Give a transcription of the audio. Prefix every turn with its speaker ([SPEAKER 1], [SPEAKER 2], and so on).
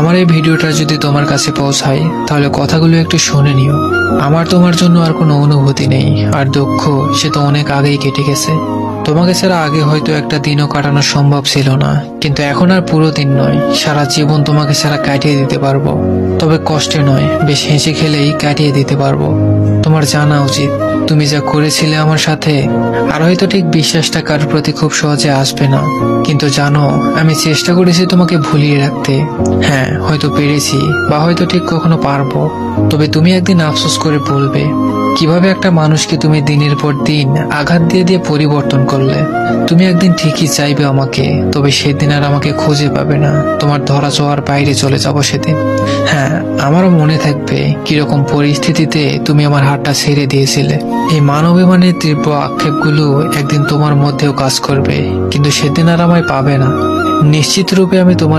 [SPEAKER 1] আমার এই ভিডিওটা যদি তোমার কাছে পৌঁছায় তাহলে কথাগুলো একটু শুনে নিও। আমার তোমার জন্য আর কোনো অনুভূতি নেই, আর দুঃখ সে তো অনেক আগেই কেটে গেছে। তোমাকে ছাড়া আগে হয়তো একটা দিনও কাটানো সম্ভব ছিল না, কিন্তু এখন আর পুরো দিন নয়, সারা জীবন তোমাকে ছাড়া কাটিয়ে দিতে পারবো। তবে কষ্টে নয়, বেশ হেসে খেলেই কাটিয়ে দিতে পারবো। তোমার জানা উচিত তুমি যা করেছিলে আমার সাথে, আর হয়তো ঠিক বিশ্বাসটা কারোর প্রতি খুব সহজে আসবে না, কিন্তু জানো আমি চেষ্টা করেছি তোমাকে ভুলিয়ে রাখতে। হ্যাঁ, হয়তো পেরেছি, বা হয়তো ঠিক কখনো পারবো। তবে তুমি একদিন আফসোস করে বলবে কিভাবে একটা মানুষকে তুমি দিনের পর দিন আঘাত দিয়ে দিয়ে পরিবর্তন করলে। তুমি একদিন ঠিকই চাইবে আমাকে, তবে সেদিন আর আমাকে খুঁজে পাবে না। তোমার ধরা ছোঁয়ার বাইরে চলে যাব সেদিন। হ্যাঁ, আমারও মনে থাকবে কিরকম পরিস্থিতিতে তুমি আমার হাতটা ছেড়ে দিয়েছিলে। এই মানবিমানের তীব্র আক্ষেপগুলো একদিন তোমার মধ্যেও কাজ করবে, কিন্তু সেদিন আর আমায় পাবে না। নিশ্চিত রূপে আমি তোমার